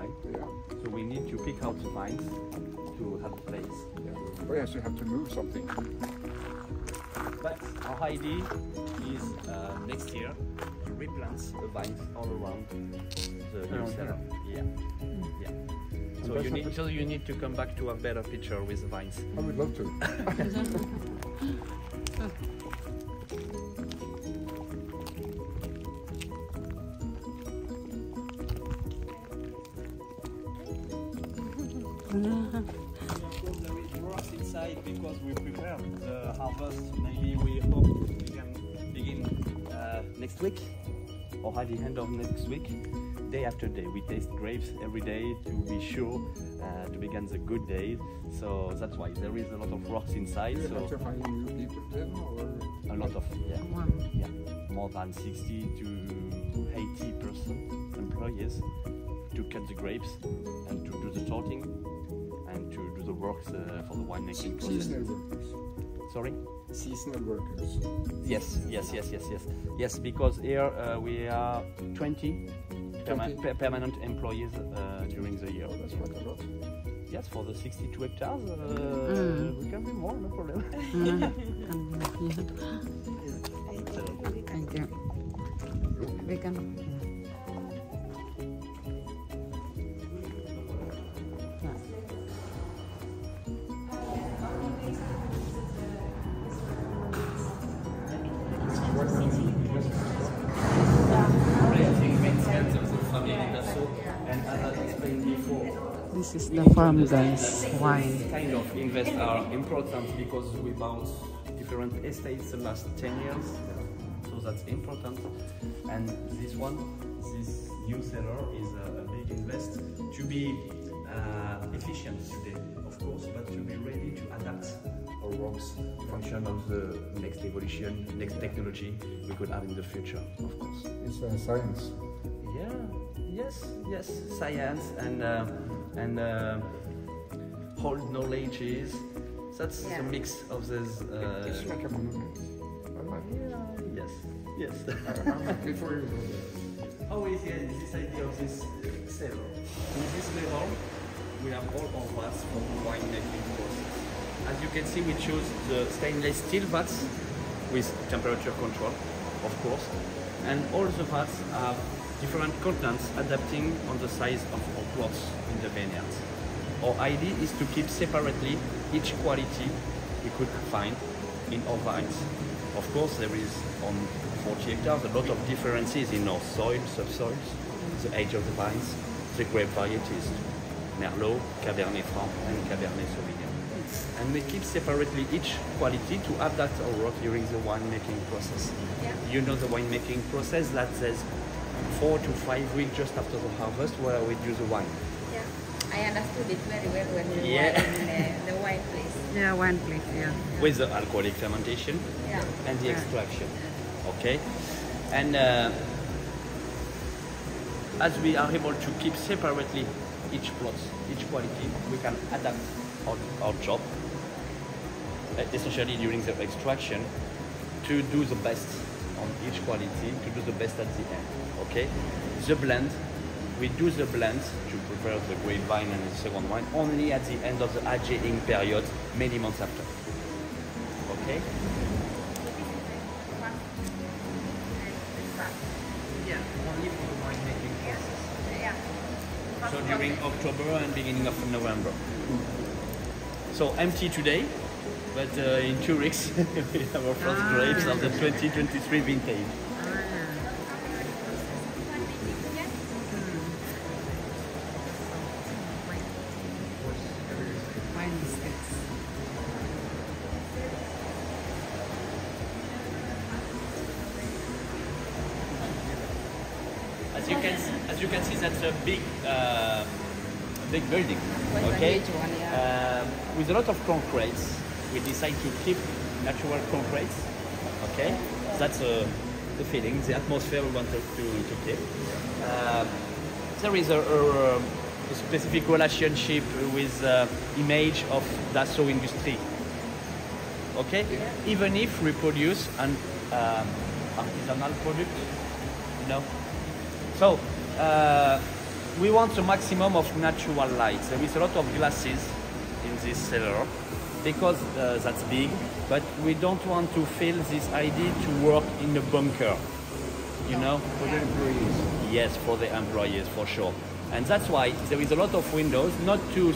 right? Yeah. So we need to pick out the vines to have a place. Yeah. Oh yes, you have to move something. But our idea is next year to replant the vines all around the new cellar. Yeah. Yeah. So you need to come back to a better picture with the vines. I would love to. There is rocks inside because we prepare the harvest. Maybe we hope we can begin next week or at the end of next week. Day after day, we taste grapes every day to be sure to begin the good day. So that's why there is a lot of rocks inside. You so have to hire new people then, or a lot of more than 60 to 80% employees to cut the grapes and to do the sorting and to do the works for the winemaking process. seasonal workers. Sorry? Seasonal workers. Yes, because here we are 20 permanent employees during the year. Oh, that's quite a lot. Yes, for the 62 hectares, we can be more, no problem. Thank you. We can. This is the farm, guys. Wine. Kind of invest are important because we bought different estates the last 10 years, so that's important. And this one, this new cellar is a big invest to be efficient today, of course, but to be ready to adapt our works function of the next evolution, next technology we could have in the future, of course. It's science. Yeah, yes, science and old knowledges. That's a mix of this. It's like a monument. I like it. Yes. I'm happy for you. How is this idea of this cellar? With this level, we have all our vats for the winemaking process. As you can see, we chose the stainless steel vats with temperature control, of course, and all the vats have different contents adapting on the size of our plots in the vineyards. Our idea is to keep separately each quality we could find in our vines. Of course, there is on 40 hectares a lot of differences in our soil, subsoils, the age of the vines, the grape varieties, Merlot, Cabernet Franc and Cabernet Sauvignon. And we keep separately each quality to adapt our work during the winemaking process. Yeah. You know the winemaking process that says 4 to 5 weeks just after the harvest where we do the wine. Yeah, I understood it very well when we were in the wine place. Yeah, wine plate. Yeah. With the alcoholic fermentation and the extraction. Okay, and as we are able to keep separately each plot, each quality, we can adapt our job, essentially during the extraction, to do the best on each quality, to do the best at the end. Okay, the blend, we do the blend to prepare the grapevine and the second wine only at the end of the aging period, many months after. Okay. Yeah, only for the winemaking process. Yeah. So during October and beginning of November. So empty today, but in 2 weeks we have our first grapes of the 2023 vintage. Wine biscuits. As you can see, that's a big building. Quite Okay, a huge one, yeah. with a lot of concretes, we decide to keep natural concretes. Okay, that's the feeling, the atmosphere we wanted to keep. There is a specific relationship with image of Dassault industry. Okay, even if we produce an artisanal product, you know. So we want a maximum of natural light. There is a lot of glasses in this cellar because that's big, but we don't want to feel this idea to work in a bunker, you know? For the employees. Yes, for the employees, for sure. And that's why there is a lot of windows, not to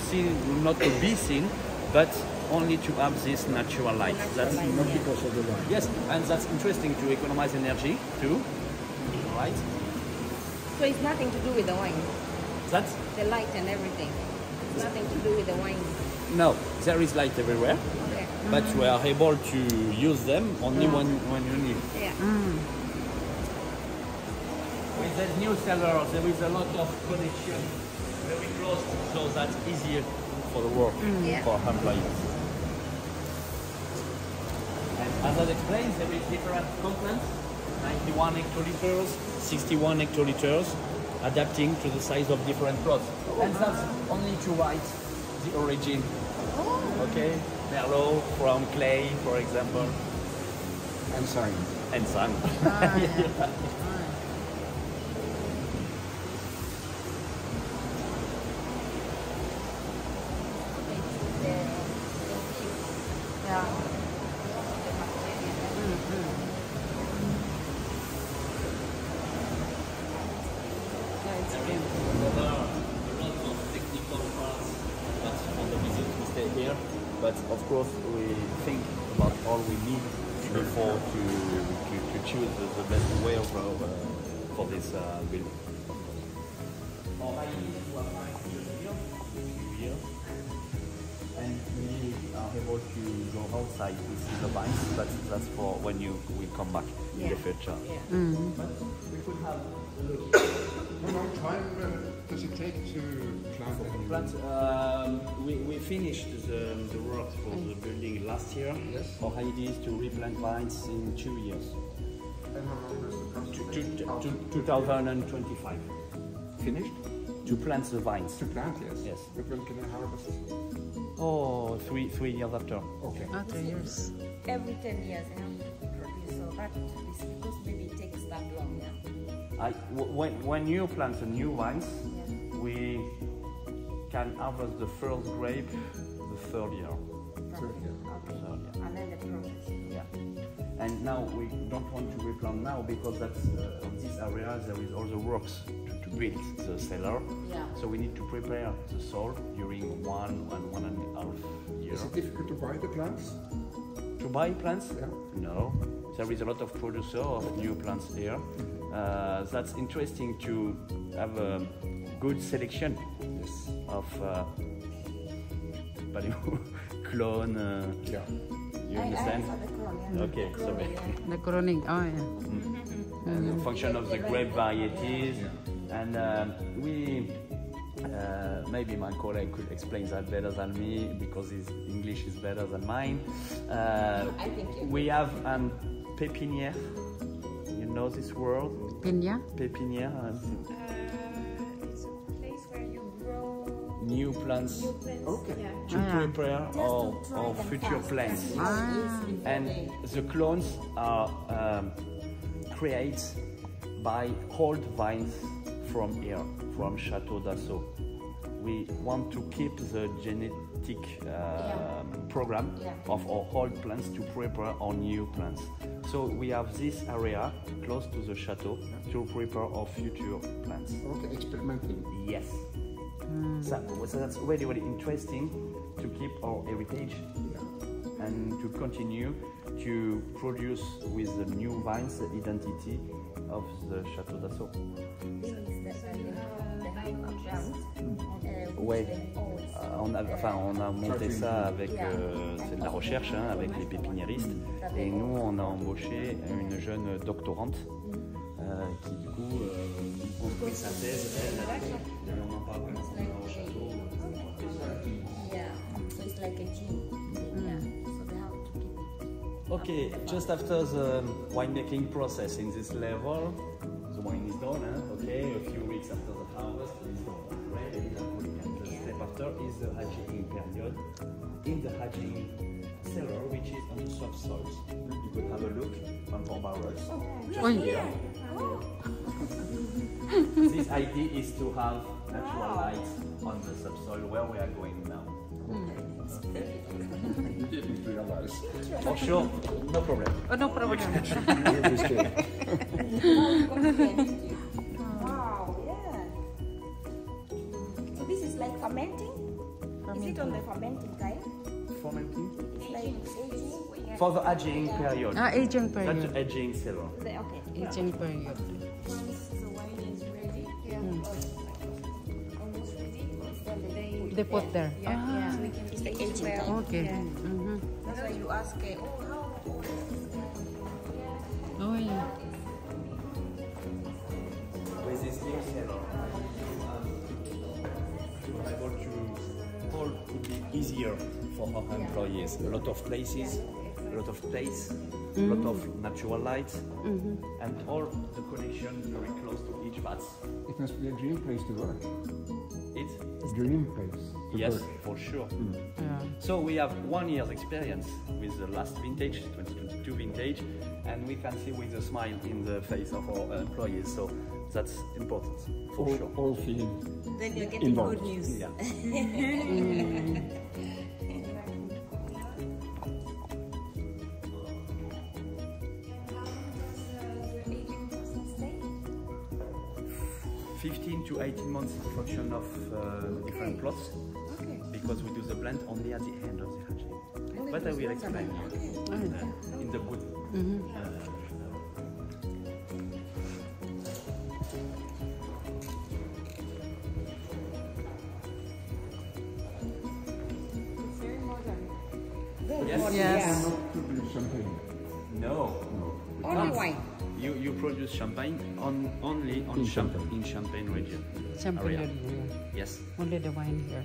be seen, but only to have this natural light. That's Not because of the light. yes, and that's interesting to economize energy too, right? So it's nothing to do with the wine, That's the light and everything. It's nothing to do with the wine. no, there is light everywhere, Okay. but we are able to use them only when you need. Yeah. With the new cellar, there is a lot of connection, very close, so that's easier for the work Yeah. for employees. And as I explained, there is different contents, 91 hectoliters, 61 hectoliters, adapting to the size of different plots. And that's only to write the origin. Okay, Merlot from clay, for example, And sign. and sun. Yeah. There are a lot of technical parts, but for the visit we stay here. But of course we think about all we need before to choose the best way of for this building. And we are able to go outside to see the vines, but that's for when we come back in the future. But we could have a look. How long time does it take to plant a new Plant, we finished the work for the building last year. Yes. Our idea is to replant vines in 2 years. And how long does the plant take? 2025. Finished? To plant the vines. To plant, yes. Yes. But when can I harvest? Oh, three years after. Okay. 2 years. Every 10 years I have to produce, so that is because maybe it takes that long, yeah? When you plant the new vines, Yeah. we can harvest the first grape the third year. Third year. Okay. Third year. And then the process. Yeah. And now we don't want to replant now because that's on this area there is all the works to build the cellar. Yeah. So we need to prepare the soil during 1.5 years. Is it difficult to buy the plants? To buy plants? Yeah. No. There is a lot of producers of new plants here. That's interesting to have a good selection Yes. of clone. Yeah. You understand? I the clone, yeah. Okay, The clone, sorry. yeah. The coroning, oh yeah. The function of the grape varieties, and we maybe my colleague could explain that better than me because his English is better than mine. I think you. We have pépinière. You know this word? Pinya? Pépinière. It's a place where you grow New plants new plants. Okay. Yeah. to prepare our future plants. And the clones are created by old vines from here, from Chateau Dassault. We want to keep the genetic program of our old plants to prepare our new plants. So we have this area close to the chateau to prepare our future plants. Okay, experimenting. Yes. So that's really, really interesting to keep our heritage and to continue to produce with the new vines the identity of the Chateau Dassault. So it's the high ground. Ouais. On a monté ça avec c'est de la recherche avec les pépiniéristes et nous on a embauché une jeune doctorante qui du coup construit sa thèse elle et on en parle au château. Yeah. So it's like a gene. Yeah. So they have to keep. Okay, just after the winemaking process in this level, the wine is done. Okay, a few weeks after the harvest, it's ready. The step after is the aging period in the aging cellar, which is on the soft soils. You could have a look on our barrels. Just here. This idea is to have natural light on the subsoil where we are going now. Okay. You didn't realize. For sure, no problem. Oh, no problem. Wow, yeah. So this is like fermenting? Is it on the fermenting time? Fermenting? It's like aging? For the aging period. Aging Not period. the aging cellar. Okay. Aging period. Once the wine is ready, almost ready, then They put there. Yeah, Ah, so we can It's the age aging well. time. okay. Yeah. Mhm. That's why you ask, oh, how old is this wine? Oh, yeah. With this new cellar, we're able to all to be easier for our employees. A lot of places, a lot of place, a lot of natural light, and all the connection very close to each vat. It must be a dream place to work. It's A dream place to yes, work. for sure. Yeah. So we have 1 year's experience with the last vintage, 2022 vintage, and we can see with a smile in the face of our employees. So that's important, for sure. All feeling Then you're getting involved. good news. Yeah. Mm. 15 to 18 months in function of different plots, because we do the blend only at the end of the hatching. But I will explain you in the good. It's very modern. Yes. Yes. Not to do champagne. No. Only wine. You produce champagne only on In Champagne region. Champagne. area. Yeah. Yes. Only the wine here.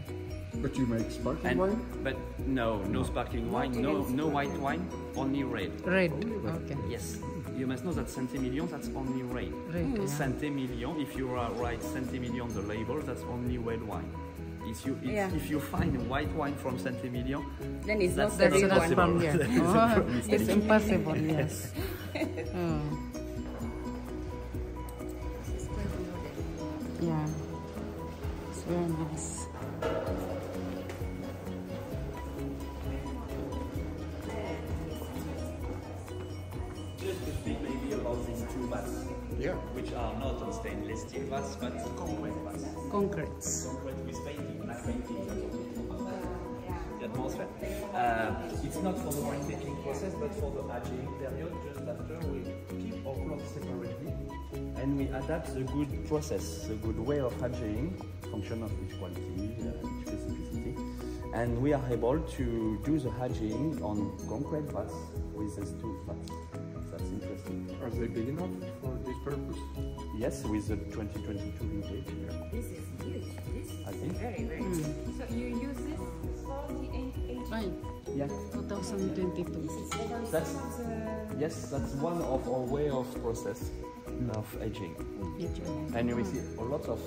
But you make sparkling And wine? but no sparkling wine, no white wine, only red. Red. Okay. Yes. You must know that St. Emilion, that's only red. Red. Yeah. St. Emilion, if you write St. Emilion on the label, that's only red wine. If you find white wine from St. Emilion, Then it's that's not the That's real not one. from here. It's a Oh, mistake. it's impossible. Yes. Oh. Yeah. It's very nice. Just to speak maybe about these two vats, Yeah. which are not on stainless steel vats, but concrete vats. Concretes. Concrete with painting, black painting, that's what we talk about. The atmosphere. It's not for the winemaking process, but for the aging period. Just after we keep our plots separately, and we adapt the good process, the good way of aging, function of each quality, each specificity, and we are able to do the aging on concrete vats with these two vats. That's interesting. Are they big enough for this purpose? Yes, with the 2022 vintage. This is huge. This is I think. very, very So you use this for the age? Right. Yeah. 2022. That's yes, that's one of our way of process of aging, and you will see a lot of